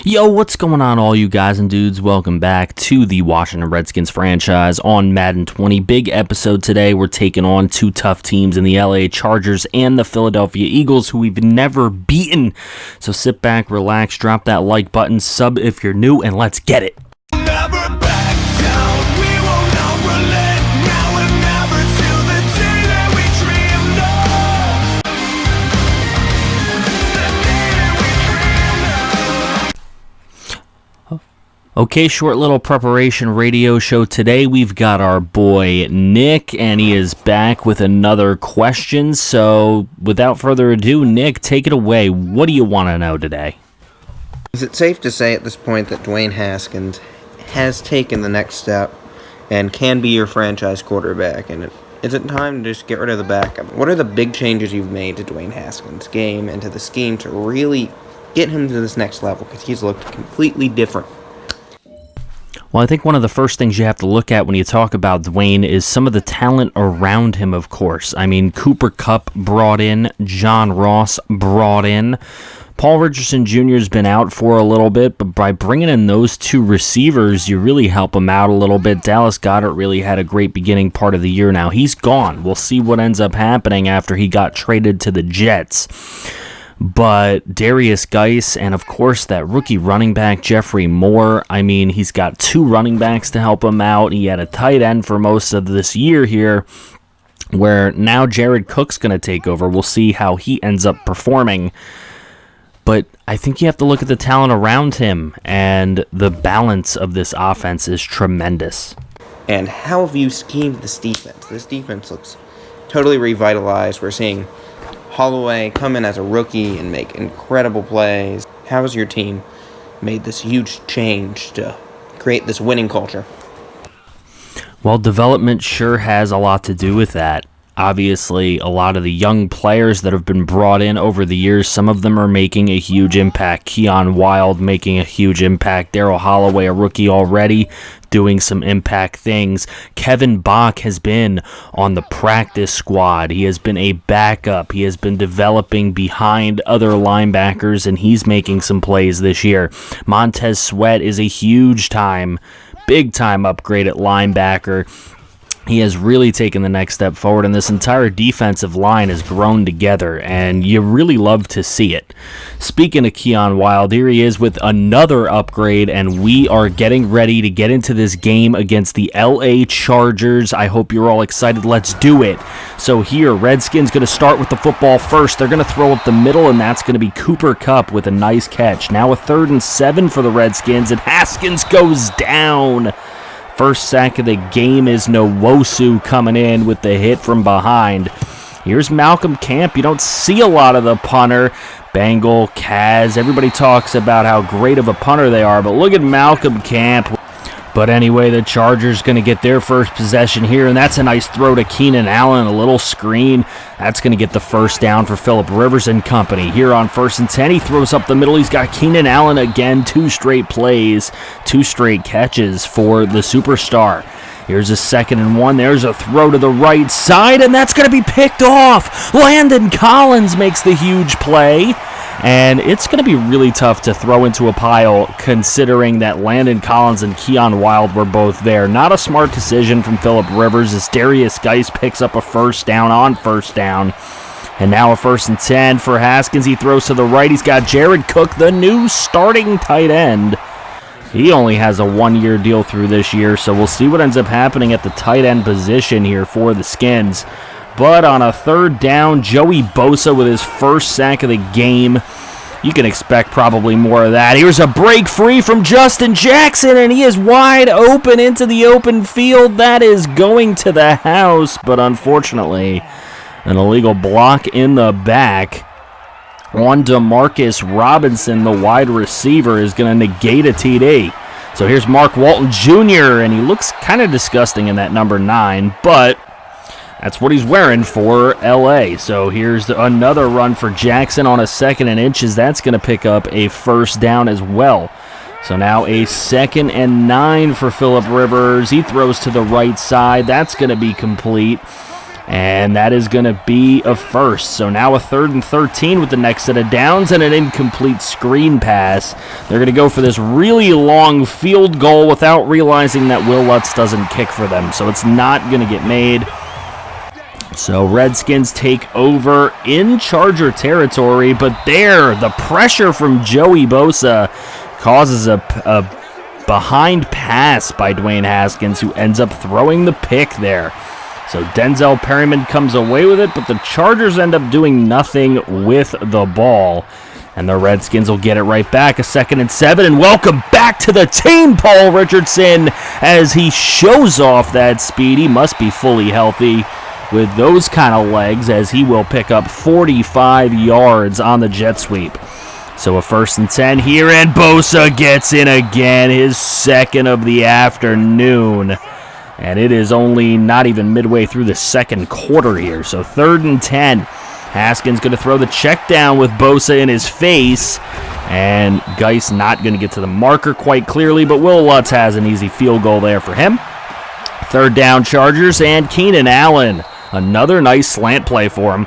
Yo, what's going on, all you guys and dudes? Welcome back to the Washington Redskins franchise on Madden 20. Big episode today. We're taking on two tough teams in the LA Chargers and the Philadelphia Eagles, who we've never beaten. So sit back, relax, drop that like button, sub if you're new, and let's get it. Never back down, we will not relent, now and never till the day that we dreamed of. The day that we dreamed of. Okay, short little preparation radio show today. We've got our boy Nick, and he is back with another question. So without further ado, Nick, take it away. What do you want to know today? Is it safe to say at this point that Dwayne Haskins has taken the next step and can be your franchise quarterback? And is it time to just get rid of the backup? What are the big changes you've made to Dwayne Haskins' game and to the scheme to really get him to this next level? Because he's looked completely different. Well, I think one of the first things you have to look at when you talk about Dwayne is some of the talent around him, of course. I mean, Cooper Kupp brought in, John Ross brought in. Paul Richardson Jr. has been out for a little bit, but by bringing in those two receivers, you really help him out a little bit. Dallas Goedert really had a great beginning part of the year. Now he's gone. We'll see what ends up happening after he got traded to the Jets. But Darius Geis and, of course, that rookie running back, Jeffrey Moore. I mean, he's got two running backs to help him out. He had a tight end for most of this year here, where now Jared Cook's going to take over. We'll see how he ends up performing. But I think you have to look at the talent around him, and the balance of this offense is tremendous. And how have you schemed this defense? This defense looks totally revitalized. We're seeing Holloway come in as a rookie and make incredible plays. How has your team made this huge change to create this winning culture? Well, development sure has a lot to do with that. Obviously, a lot of the young players that have been brought in over the years, some of them are making a huge impact. Keon Wilde making a huge impact. Darryl Holloway, a rookie already, doing some impact things. Kevin Bach has been on the practice squad. He has been a backup. He has been developing behind other linebackers, and he's making some plays this year. Montez Sweat is a big-time upgrade at linebacker. He has really taken the next step forward, and this entire defensive line has grown together, and you really love to see it. Speaking of Keon Wilde, here he is with another upgrade, and we are getting ready to get into this game against the LA Chargers. I hope you're all excited. Let's do it. So here, Redskins going to start with the football first. They're going to throw up the middle, and that's going to be Cooper Kupp with a nice catch. Now a 3rd and 7 for the Redskins, and Haskins goes down. First sack of the game is Nwosu coming in with the hit from behind. Here's Malcolm Camp. You don't see a lot of the punter. Bengal, Kaz, everybody talks about how great of a punter they are, but look at Malcolm Camp. But anyway, the Chargers going to get their first possession here, and that's a nice throw to Keenan Allen, a little screen. That's going to get the first down for Phillip Rivers and company. Here on 1st and 10, he throws up the middle. He's got Keenan Allen again, 2 straight plays, 2 straight catches for the superstar. Here's a 2nd and 1. There's a throw to the right side, and that's going to be picked off. Landon Collins makes the huge play. And it's going to be really tough to throw into a pile considering that Landon Collins and Keon Wilde were both there. Not a smart decision from Phillip Rivers as Darius Geis picks up a first down on 1st down. And now a 1st and 10 for Haskins. He throws to the right. He's got Jared Cook, the new starting tight end. He only has a 1-year deal through this year, so we'll see what ends up happening at the tight end position here for the Skins. But on a 3rd down, Joey Bosa with his first sack of the game. You can expect probably more of that. Here's a break free from Justin Jackson, and he is wide open into the open field. That is going to the house, but unfortunately, an illegal block in the back. On DeMarcus Robinson, the wide receiver, is going to negate a TD. So here's Mark Walton Jr., and he looks kind of disgusting in that number 9, but that's what he's wearing for LA. So here's another run for Jackson on a 2nd and inches. That's going to pick up a first down as well. So now a 2nd and 9 for Phillip Rivers. He throws to the right side. That's going to be complete. And that is going to be a first. So now a 3rd and 13 with the next set of downs and an incomplete screen pass. They're going to go for this really long field goal without realizing that Will Lutz doesn't kick for them. So it's not going to get made. So Redskins take over in Charger territory, but there, the pressure from Joey Bosa causes a behind pass by Dwayne Haskins, who ends up throwing the pick there. So Denzel Perryman comes away with it, but the Chargers end up doing nothing with the ball. And the Redskins will get it right back, a 2nd and 7. And welcome back to the team, Paul Richardson, as he shows off that speed. He must be fully healthy with those kind of legs, as he will pick up 45 yards on the jet sweep. So a 1st and 10 here, and Bosa gets in again, his 2nd of the afternoon. And it is only not even midway through the 2nd quarter here. So 3rd and 10. Haskins going to throw the check down with Bosa in his face. And Geis not going to get to the marker quite clearly, but Will Lutz has an easy field goal there for him. 3rd down Chargers, and Keenan Allen. Another nice slant play for him.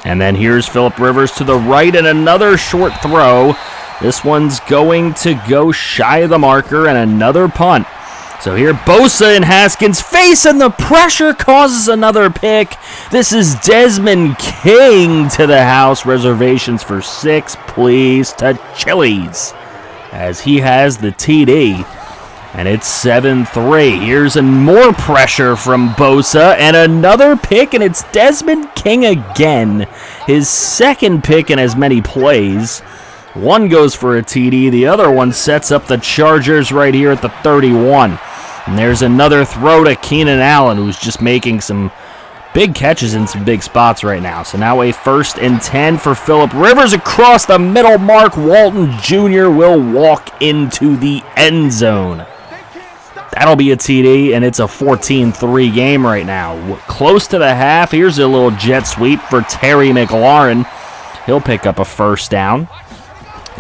And then here's Phillip Rivers to the right, and another short throw. This one's going to go shy of the marker, and another punt. So here, Bosa in Haskins' face, and the pressure causes another pick. This is Desmond King to the house. Reservations for 6, please, to Chili's, as he has the TD. And it's 7-3. Here's more pressure from Bosa, and another pick, and it's Desmond King again. His 2nd pick in as many plays. One goes for a TD. The other one sets up the Chargers right here at the 31. And there's another throw to Keenan Allen, who's just making some big catches in some big spots right now. So now a 1st and 10 for Phillip Rivers across the middle. Mark Walton Jr. will walk into the end zone. That'll be a TD, and it's a 14-3 game right now. Close to the half. Here's a little jet sweep for Terry McLaurin. He'll pick up a 1st down.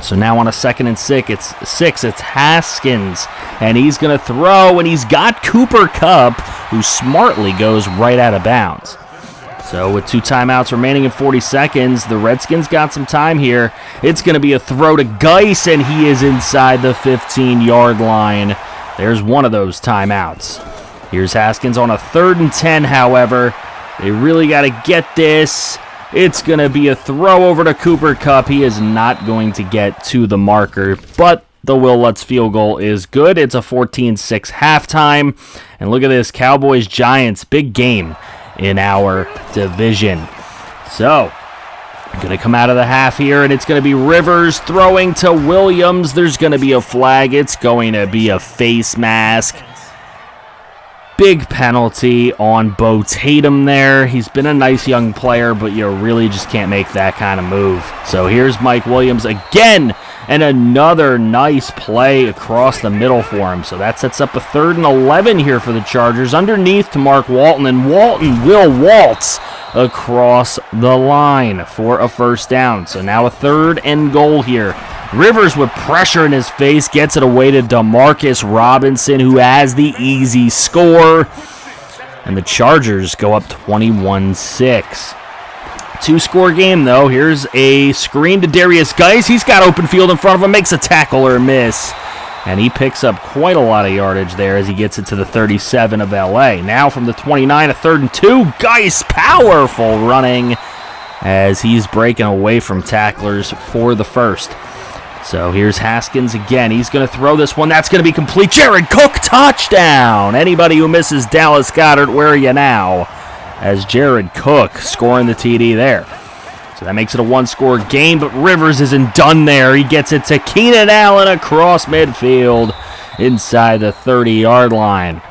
So now on a 2nd and 6, it's Haskins, and he's going to throw, and he's got Cooper Kupp, who smartly goes right out of bounds. So with 2 timeouts remaining in 40 seconds, the Redskins got some time here. It's going to be a throw to Geis, and he is inside the 15-yard line. There's one of those timeouts. Here's Haskins on a 3rd and 10, however. They really got to get this. It's going to be a throw over to Cooper Kupp. He is not going to get to the marker, but the Will Lutz field goal is good. It's a 14-6 halftime. And look at this, Cowboys-Giants, big game in our division. So, going to come out of the half here, and it's going to be Rivers throwing to Williams. There's going to be a flag. It's going to be a face mask. Big penalty on Bo Tatum there. He's been a nice young player, but you really just can't make that kind of move. So here's Mike Williams again, and another nice play across the middle for him. So that sets up a 3rd and 11 here for the Chargers. Underneath to Mark Walton, and Walton will waltz across the line for a 1st down. So now a 3rd and goal here. Rivers with pressure in his face gets it away to Demarcus Robinson, who has the easy score. And the Chargers go up 21-6. 2-score game, though. Here's a screen to Darius Geis. He's got open field in front of him, makes a tackle or a miss. And he picks up quite a lot of yardage there as he gets it to the 37 of LA. Now from the 29, a 3rd and 2. Geis, powerful running as he's breaking away from tacklers for the 1st. So here's Haskins again. He's going to throw this one. That's going to be complete. Jared Cook, touchdown. Anybody who misses Dallas Goedert, where are you now? As Jared Cook scoring the TD there. So that makes it a 1-score game, but Rivers isn't done there. He gets it to Keenan Allen across midfield inside the 30-yard line.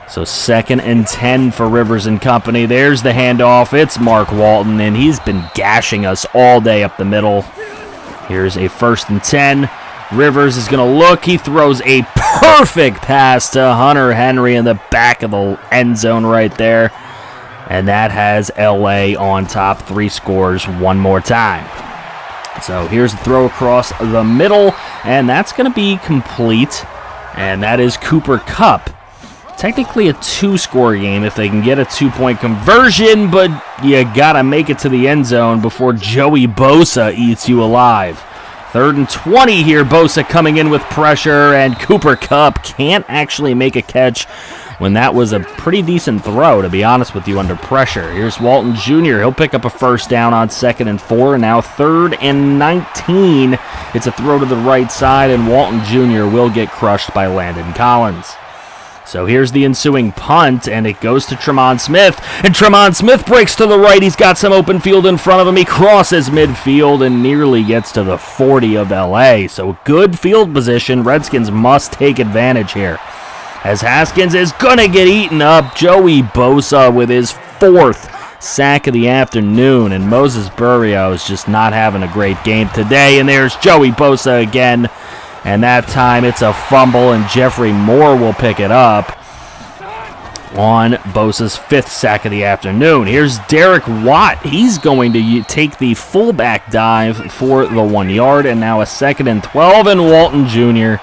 So 2nd and 10 for Rivers and company. There's the handoff. It's Mark Walton, and he's been gashing us all day up the middle. Here's a 1st and 10. Rivers is going to look. He throws a perfect pass to Hunter Henry in the back of the end zone right there. And that has LA on top. 3 scores one more time. So here's the throw across the middle, and that's going to be complete. And that is Cooper Kupp technically a two-score game if they can get a two-point conversion, but you gotta make it to the end zone before Joey Bosa eats you alive. 3rd and 20 here. Bosa coming in with pressure, and Cooper Kupp can't actually make a catch when that was a pretty decent throw, to be honest with you, under pressure. Here's Walton Jr. He'll pick up a first down on 2nd and 4, and now 3rd and 19. It's a throw to the right side, and Walton Jr. will get crushed by Landon Collins. So here's the ensuing punt, and it goes to Tremont Smith. And Tremont Smith breaks to the right. He's got some open field in front of him. He crosses midfield and nearly gets to the 40 of LA. So good field position. Redskins must take advantage here, as Haskins is going to get eaten up. Joey Bosa with his 4th sack of the afternoon, and Moses Burrio is just not having a great game today. And there's Joey Bosa again. And that time it's a fumble, and Jeffrey Moore will pick it up on Bosa's 5th sack of the afternoon. Here's Derek Watt. He's going to take the fullback dive for the 1 yard, and now a 2nd and 12, and Walton Jr.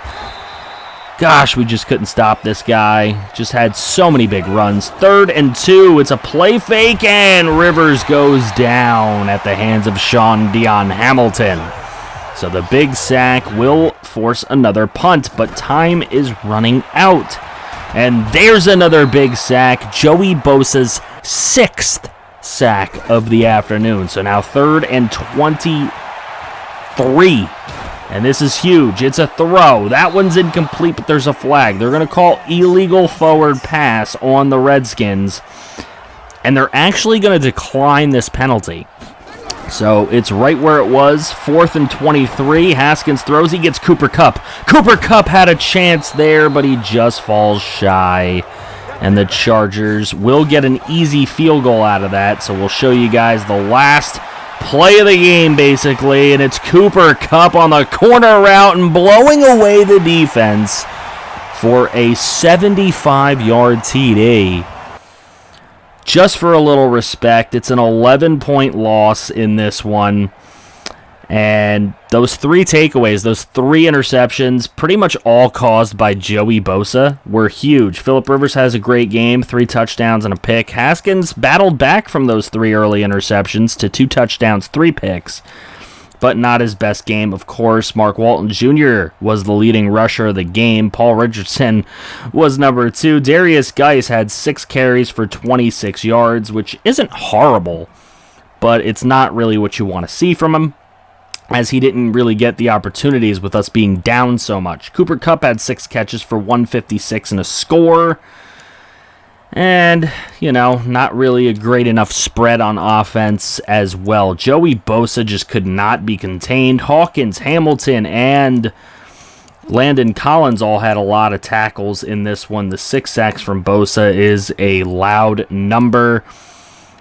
Gosh, we just couldn't stop this guy. Just had so many big runs. 3rd and 2. It's a play fake, and Rivers goes down at the hands of Sean Dion Hamilton. So the big sack will force another punt, but time is running out. And there's another big sack. Joey Bosa's 6th sack of the afternoon. So now 3rd and 23. And this is huge. It's a throw. That one's incomplete, but there's a flag. They're going to call illegal forward pass on the Redskins. And they're actually going to decline this penalty. So it's right where it was, 4th and 23. Haskins throws, he gets Cooper Kupp. Cooper Kupp had a chance there, but he just falls shy. And the Chargers will get an easy field goal out of that. So we'll show you guys the last play of the game, basically. And it's Cooper Kupp on the corner route and blowing away the defense for a 75-yard TD. Just for a little respect, it's an 11-point loss in this one. And those 3 takeaways, those 3 interceptions, pretty much all caused by Joey Bosa, were huge. Phillip Rivers has a great game, 3 touchdowns and a pick. Haskins battled back from those 3 early interceptions to 2 touchdowns, 3 picks. But not his best game, of course. Mark Walton Jr. was the leading rusher of the game. Paul Richardson was number 2. Darius Geis had 6 carries for 26 yards, which isn't horrible, but it's not really what you want to see from him, as he didn't really get the opportunities with us being down so much. Cooper Kupp had 6 catches for 156 and a score. And, not really a great enough spread on offense as well. Joey Bosa just could not be contained. Hawkins, Hamilton, and Landon Collins all had a lot of tackles in this one. The 6 sacks from Bosa is a loud number.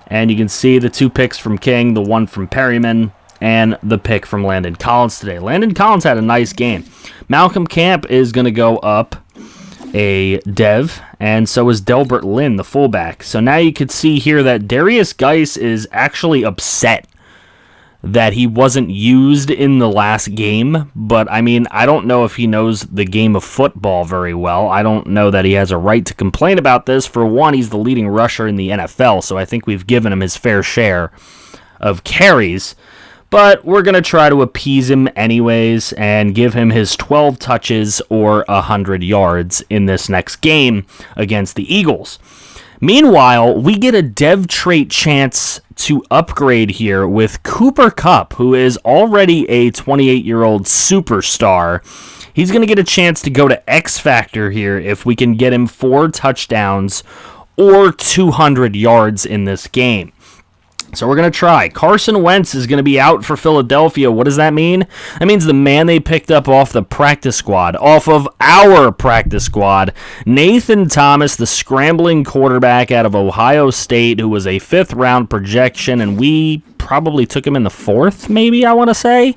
And you can see the 2 picks from King, the 1 from Perryman, and the pick from Landon Collins today. Landon Collins had a nice game. Malcolm Camp is going to go up a dev, and so is Delbert Lynn, the fullback. So now you could see here that Darius Geis is actually upset that he wasn't used in the last game, but I don't know if he knows the game of football very well. I don't know that he has a right to complain about this. For one, he's the leading rusher in the NFL, so I think we've given him his fair share of carries. But we're going to try to appease him anyways and give him his 12 touches or 100 yards in this next game against the Eagles. Meanwhile, we get a dev trait chance to upgrade here with Cooper Kupp, who is already a 28-year-old superstar. He's going to get a chance to go to X Factor here if we can get him 4 touchdowns or 200 yards in this game. So we're going to try. Carson Wentz is going to be out for Philadelphia. What does that mean? That means the man they picked up off the practice squad, off of our practice squad, Nathan Thomas, the scrambling quarterback out of Ohio State, who was a 5th-round projection, and we probably took him in the 4th, maybe, I want to say.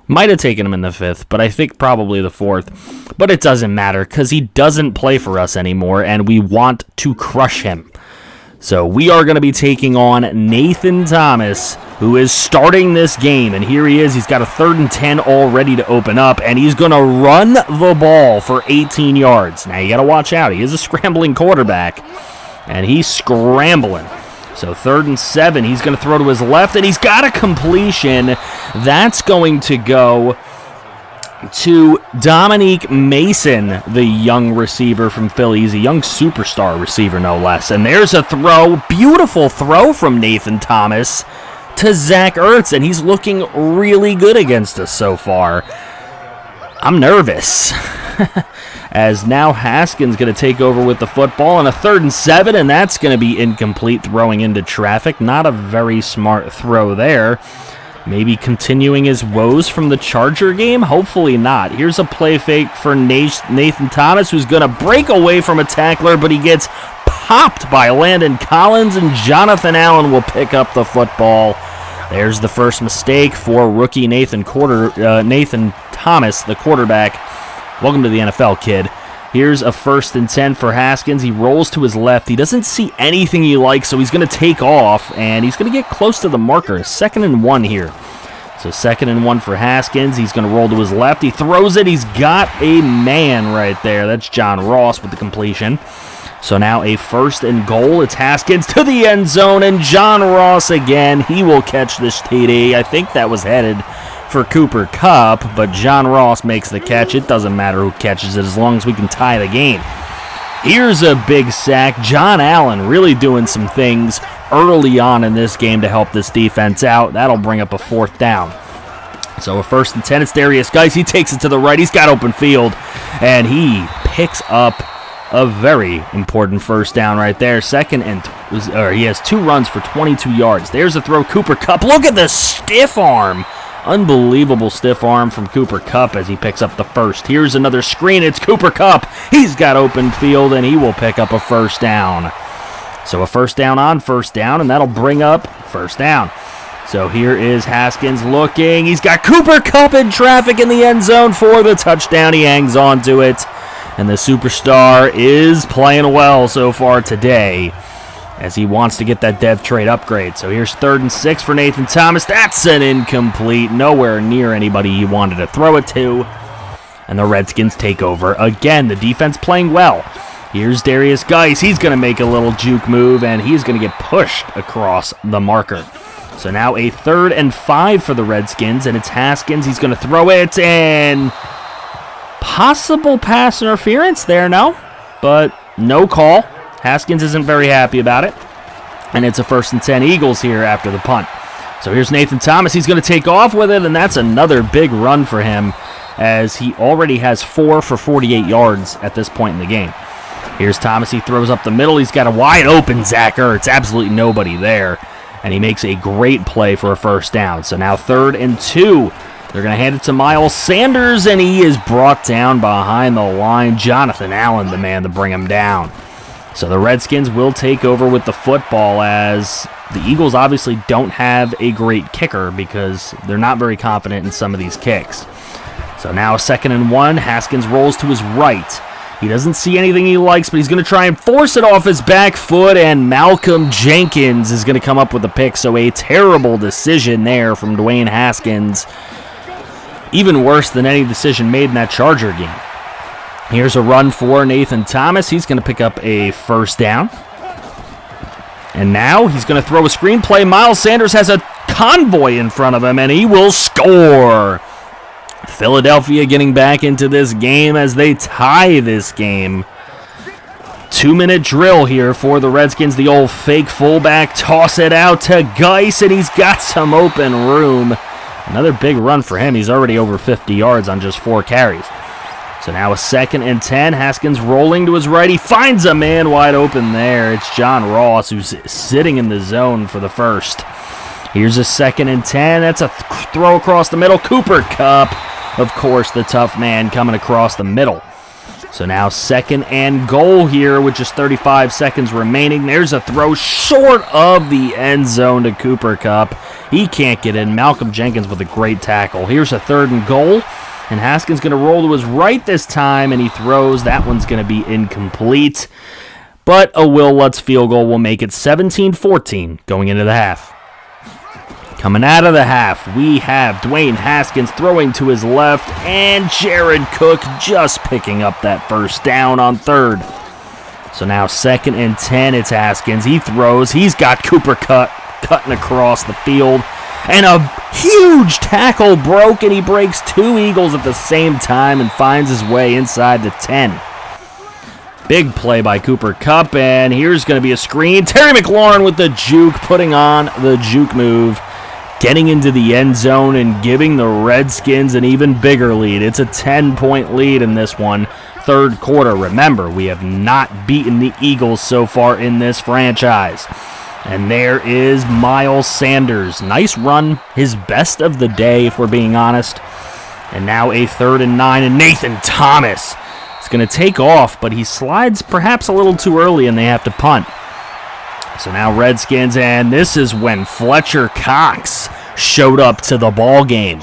Might have taken him in the 5th, but I think probably the 4th. But it doesn't matter, because he doesn't play for us anymore, and we want to crush him. So we are going to be taking on Nathan Thomas who is starting this game. And here he is. He's got a 3rd and 10 all ready to open up, and he's going to run the ball for 18 yards. Now, you got to watch out. He is a scrambling quarterback, and he's scrambling. So 3rd and 7, he's going to throw to his left, and he's got a completion. That's going to go to Dominique Mason, the young receiver from Philly. He's a young superstar receiver, no less. And there's a throw, beautiful throw from Nathan Thomas to Zach Ertz, and he's looking really good against us so far. I'm nervous. As now Haskins going to take over with the football on a 3rd and 7, and that's going to be incomplete, throwing into traffic. Not a very smart throw there. Maybe continuing his woes from the Charger game? Hopefully not. Here's a play fake for Nathan Thomas, who's going to break away from a tackler, but he gets popped by Landon Collins, and Jonathan Allen will pick up the football. There's the first mistake for rookie Nathan Thomas, the quarterback. Welcome to the NFL, kid. Here's a 1st and 10 for Haskins. He rolls to his left. He doesn't see anything he likes, so he's going to take off, and he's going to get close to the marker. 2nd and 1 here. So 2nd and 1 for Haskins. He's going to roll to his left. He throws it. He's got a man right there. That's John Ross with the completion. So now a 1st and goal. It's Haskins to the end zone, and John Ross again. He will catch this TD. I think that was headed for Cooper Kupp, but John Ross makes the catch. It doesn't matter who catches it as long as we can tie the game. Here's a big sack. John Allen really doing some things early on in this game to help this defense out. That'll bring up a 4th down. So a 1st and 10, it's Darius Geis. He takes it to the right. He's got open field, and he picks up a very important 1st down right there. He has 2 runs for 22 yards. There's a throw. Cooper Kupp. Look at the stiff arm. Unbelievable stiff arm from Cooper Kupp as he picks up the 1st. Here's another screen. It's Cooper Kupp. He's got open field, and he will pick up a 1st down. So a 1st down on 1st down, and that'll bring up 1st down. So here is Haskins looking. He's got Cooper Kupp in traffic in the end zone for the touchdown. He hangs on to it, and the superstar is playing well so far today, as he wants to get that dev trade upgrade. So here's 3rd and 6 for Nathan Thomas. That's an incomplete. Nowhere near anybody he wanted to throw it to. And the Redskins take over again. The defense playing well. Here's Darius Geis. He's going to make a little juke move, and he's going to get pushed across the marker. So now a 3rd and 5 for the Redskins, and it's Haskins. He's going to throw it, and possible pass interference there, no? But no call. Haskins isn't very happy about it. And it's a 1st and 10 Eagles here after the punt. So here's Nathan Thomas. He's going to take off with it, and that's another big run for him, as he already has 4 for 48 yards at this point in the game. Here's Thomas. He throws up the middle. He's got a wide open Zach Ertz. Absolutely nobody there. And he makes a great play for a 1st down. So now 3rd and 2. They're going to hand it to Miles Sanders, and he is brought down behind the line. Jonathan Allen, the man to bring him down. So the Redskins will take over with the football, as the Eagles obviously don't have a great kicker because they're not very confident in some of these kicks. So now 2nd and 1. Haskins rolls to his right. He doesn't see anything he likes, but he's going to try and force it off his back foot, and Malcolm Jenkins is going to come up with a pick. So a terrible decision there from Dwayne Haskins. Even worse than any decision made in that Charger game. Here's a run for Nathan Thomas. He's going to pick up a 1st down. And now he's going to throw a screenplay. Miles Sanders has a convoy in front of him, and he will score. Philadelphia getting back into this game as they tie this game. 2-minute drill here for the Redskins. The old fake fullback. Toss it out to Geis, and he's got some open room. Another big run for him. He's already over 50 yards on just 4 carries. So now a 2nd and 10. Haskins rolling to his right. He finds a man wide open there. It's John Ross, who's sitting in the zone for the 1st. Here's a 2nd and 10. That's a throw across the middle. Cooper Kupp, of course, the tough man coming across the middle. So now 2nd and goal here with just 35 seconds remaining. There's a throw short of the end zone to Cooper Kupp. He can't get in. Malcolm Jenkins with a great tackle. Here's a 3rd and goal. And Haskins going to roll to his right this time, and he throws. That one's going to be incomplete. But a Will Lutz field goal will make it 17-14 going into the half. Coming out of the half, we have Dwayne Haskins throwing to his left, and Jared Cook just picking up that first down on third. So now 2nd and 10, it's Haskins. He throws. He's got Cooper cutting across the field. And a huge tackle broke, and he breaks 2 Eagles at the same time and finds his way inside the 10. Big play by Cooper Kupp, and here's going to be a screen. Terry McLaurin with the juke, putting on the juke move, getting into the end zone and giving the Redskins an even bigger lead. It's a 10-point lead in this one. Third quarter. Remember, we have not beaten the Eagles so far in this franchise. And there is Miles Sanders. Nice run, his best of the day, if we're being honest. And now a 3rd and 9, and Nathan Thomas is going to take off, but he slides perhaps a little too early, and they have to punt. So now Redskins, and this is when Fletcher Cox showed up to the ball game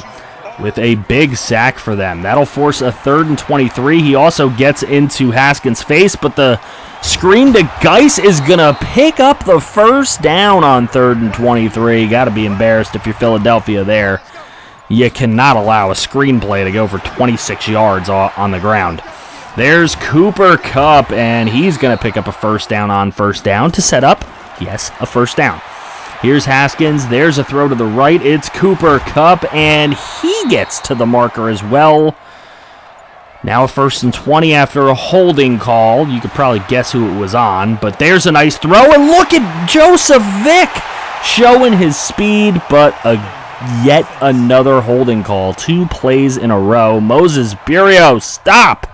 with a big sack for them. That'll force a 3rd and 23. He also gets into Haskins' face, but the screen to Geis is going to pick up the first down on 3rd and 23. Got to be embarrassed if you're Philadelphia there. You cannot allow a screenplay to go for 26 yards on the ground. There's Cooper Kupp, and he's going to pick up a first down on first down to set up, yes, a first down. Here's Haskins. There's a throw to the right. It's Cooper Kupp, and he gets to the marker as well. Now a 1st and 20 after a holding call. You could probably guess who it was on, but there's a nice throw, and look at Joseph Vick showing his speed, but yet another holding call. 2 plays in a row. Moses Burio, stop!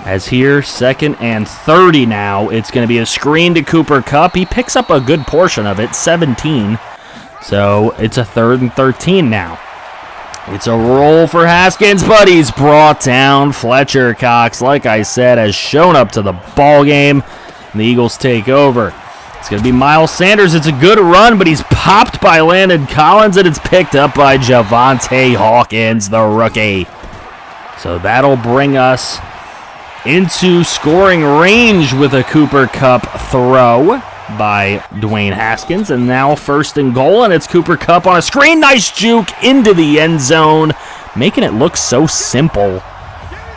As here, 2nd and 30 now. It's going to be a screen to Cooper Kupp. He picks up a good portion of it, 17. So it's a 3rd and 13 now. It's a roll for Haskins, but he's brought down. Fletcher Cox, like I said, has shown up to the ball game, and the Eagles take over. It's going to be Miles Sanders. It's a good run, but he's popped by Landon Collins, and it's picked up by Javante Hawkins, the rookie. So that'll bring us into scoring range with a Cooper Kupp throw by Dwayne Haskins. And now 1st and goal, and it's Cooper Kupp on a screen. Nice juke into the end zone, making it look so simple.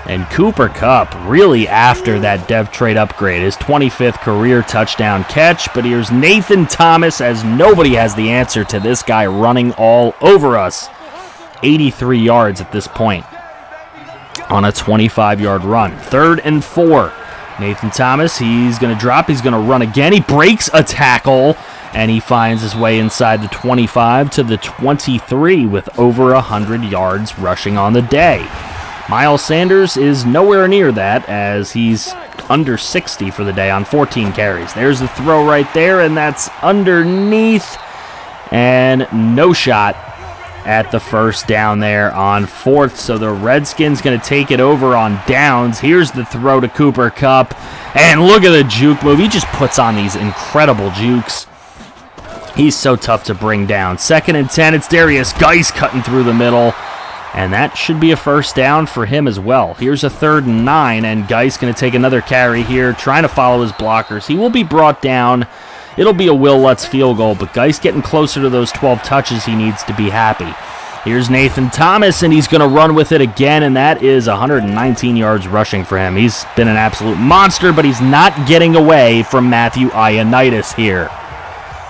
And Cooper Kupp really after that dev trade upgrade, his 25th career touchdown catch. But here's Nathan Thomas, as nobody has the answer to this guy running all over us. 83 yards at this point on a 25-yard run. 3rd and 4. Nathan Thomas, he's going to drop. He's going to run again. He breaks a tackle, and he finds his way inside the 25 to the 23 with over 100 yards rushing on the day. Miles Sanders is nowhere near that, as he's under 60 for the day on 14 carries. There's the throw right there, and that's underneath, and no shot at the first down there on 4th. So the Redskins going to take it over on downs. Here's the throw to Cooper Kupp, and look at the juke move. He just puts on these incredible jukes. He's so tough to bring down. 2nd and 10, it's Darius Geis cutting through the middle, and that should be a first down for him as well. Here's a 3rd and 9, and Geis going to take another carry here, trying to follow his blockers. He will be brought down. It'll be a Will Lutz field goal, but Geis getting closer to those 12 touches, he needs to be happy. Here's Nathan Thomas, and he's going to run with it again, and that is 119 yards rushing for him. He's been an absolute monster, but he's not getting away from Matthew Ioannidis here,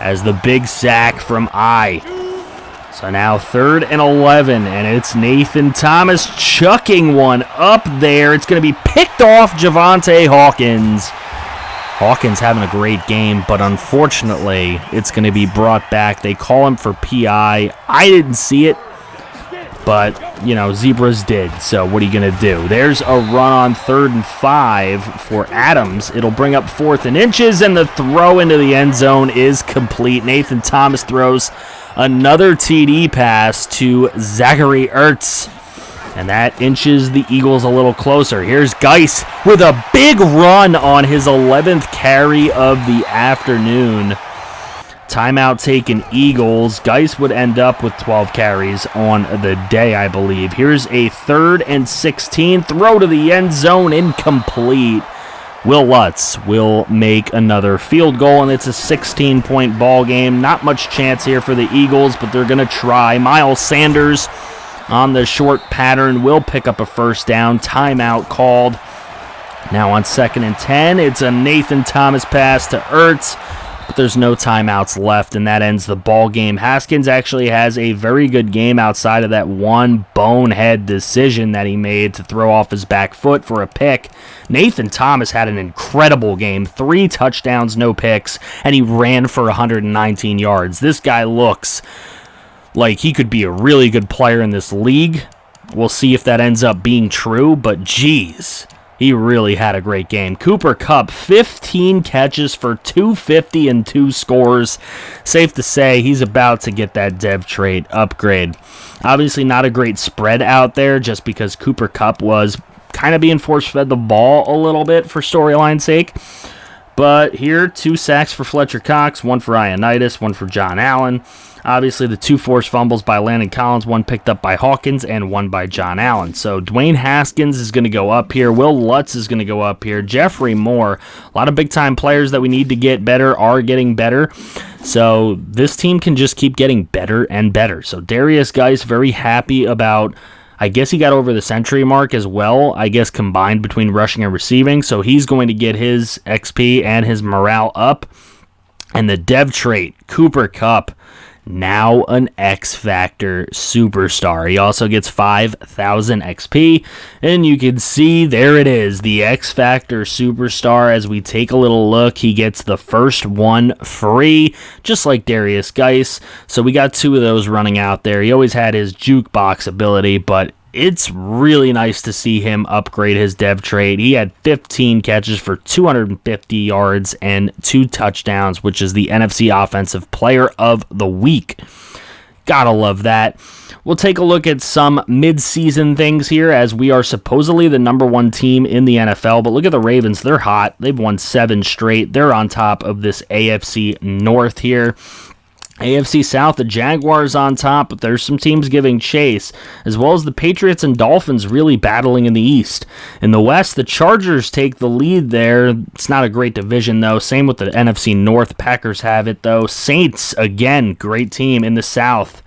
as the big sack from I. So now 3rd and 11, and it's Nathan Thomas chucking one up there. It's going to be picked off Javante Hawkins. Hawkins having a great game, but unfortunately, it's going to be brought back. They call him for PI. I didn't see it, but, you know, Zebras did, so what are you going to do? There's a run on 3rd and 5 for Adams. It'll bring up 4th and inches, and the throw into the end zone is complete. Nathan Thomas throws another TD pass to Zachary Ertz, and that inches the Eagles a little closer. Here's Geis with a big run on his 11th carry of the afternoon. Timeout taken Eagles. Geis would end up with 12 carries on the day, I believe. Here's a 3rd and 16. Throw to the end zone, incomplete. Will Lutz will make another field goal, and it's a 16-point ball game. Not much chance here for the Eagles, but they're going to try. Miles Sanders on the short pattern will pick up a first down. Timeout called. Now on 2nd and 10, it's a Nathan Thomas pass to Ertz, but there's no timeouts left, and that ends the ball game. Haskins actually has a very good game outside of that one bonehead decision that he made to throw off his back foot for a pick. Nathan Thomas had an incredible game, 3 touchdowns, no picks, and he ran for 119 yards. This guy looks like he could be a really good player in this league. We'll see if that ends up being true, but geez, he really had a great game. Cooper Kupp, 15 catches for 250 and 2 scores. Safe to say he's about to get that dev trait upgrade. Obviously not a great spread out there just because Cooper Kupp was kind of being force-fed the ball a little bit for storyline's sake. But here, 2 sacks for Fletcher Cox, 1 for Ioannidis, 1 for John Allen. Obviously, the 2 forced fumbles by Landon Collins, 1 picked up by Hawkins, and 1 by John Allen. So Dwayne Haskins is going to go up here. Will Lutz is going to go up here. Jeffrey Moore, a lot of big-time players that we need to get better are getting better. So this team can just keep getting better and better. So Darius Geis, very happy about, I guess he got over the century mark as well, I guess combined between rushing and receiving. So he's going to get his XP and his morale up. And the dev trait, Cooper Kupp, now an X Factor superstar. He also gets 5,000 XP, and you can see there it is, the X Factor superstar. As we take a little look, he gets the first one free, just like Darius Geis. So we got 2 of those running out there. He always had his jukebox ability, but it's really nice to see him upgrade his dev trait. He had 15 catches for 250 yards and 2 touchdowns, which is the NFC Offensive Player of the Week. Gotta love that. We'll take a look at some mid-season things here, as we are supposedly the number 1 team in the NFL. But look at the Ravens. They're hot. They've won 7 straight. They're on top of this AFC North here. AFC South, the Jaguars on top, but there's some teams giving chase, as well as the Patriots and Dolphins really battling in the East. In the West, the Chargers take the lead there. It's not a great division, though. Same with the NFC North. Packers have it, though. Saints, again, great team in the South.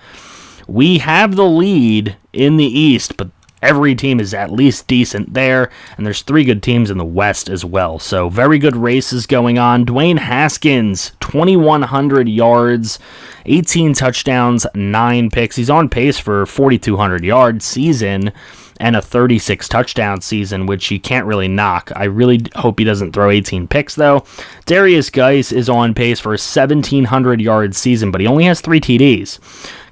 We have the lead in the East, but every team is at least decent there, and there's 3 good teams in the West as well. So very good races going on. Dwayne Haskins, 2,100 yards, 18 touchdowns, 9 picks. He's on pace for a 4,200 yard season and a 36 touchdown season, which you can't really knock. I really hope he doesn't throw 18 picks, though. Darius Geis is on pace for a 1,700 yard season, but he only has 3 TDs.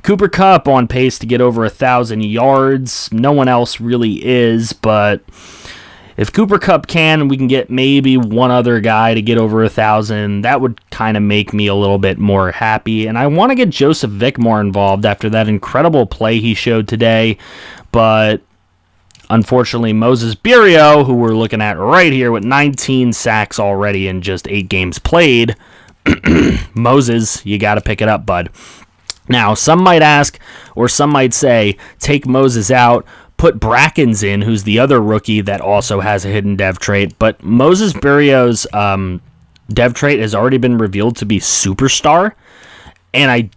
Cooper Kupp on pace to get over 1,000 yards. No one else really is, but if Cooper Kupp can, we can get maybe one other guy to get over 1,000. That would kind of make me a little bit more happy. And I want to get Joseph Vick more involved after that incredible play he showed today. But unfortunately, Moses Burio, who we're looking at right here with 19 sacks already in just 8 games played, Moses, you got to pick it up, bud. Now, some might ask, or some might say, take Moses out, put Brackens in, who's the other rookie that also has a hidden dev trait. But Moses Burio's dev trait has already been revealed to be superstar, and I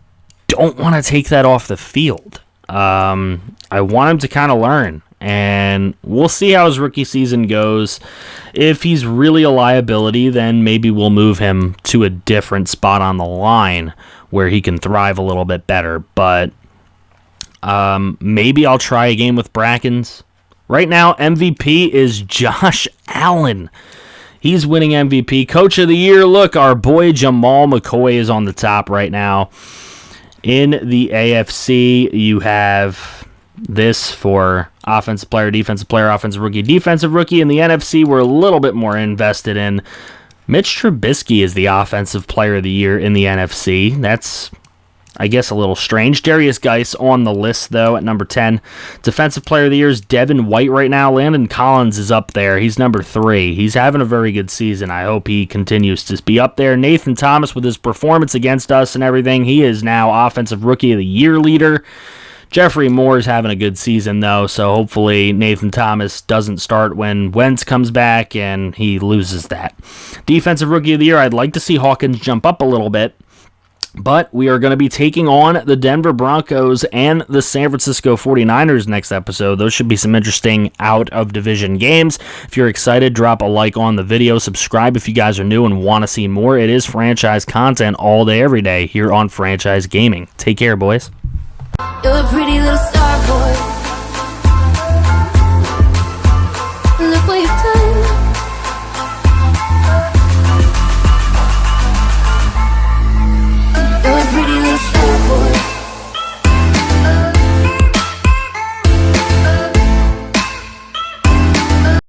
don't want to take that off the field. I want him to kind of learn, and we'll see how his rookie season goes. If he's really a liability, then maybe we'll move him to a different spot on the line where he can thrive a little bit better. But maybe I'll try a game with Brackens. Right now, MVP is Josh Allen. He's winning MVP. Coach of the Year, look, our boy Jamal McCoy is on the top right now. In the AFC, you have this for offensive player, defensive player, offensive rookie, defensive rookie. In the NFC, we're a little bit more invested in Mitch Trubisky is the offensive player of the year in the NFC. That's, I guess, a little strange. Darius Geis on the list, though, at number 10. Defensive player of the year is Devin White right now. Landon Collins is up there. He's number 3. He's having a very good season. I hope he continues to be up there. Nathan Thomas, with his performance against us and everything, he is now offensive rookie of the year leader. Jeffrey Moore's having a good season, though, so hopefully Nathan Thomas doesn't start when Wentz comes back and he loses that. Defensive Rookie of the Year, I'd like to see Hawkins jump up a little bit, but we are going to be taking on the Denver Broncos and the San Francisco 49ers next episode. Those should be some interesting out-of-division games. If you're excited, drop a like on the video. Subscribe if you guys are new and want to see more. It is franchise content all day, every day here on Franchise Gaming. Take care, boys. You're a pretty little star.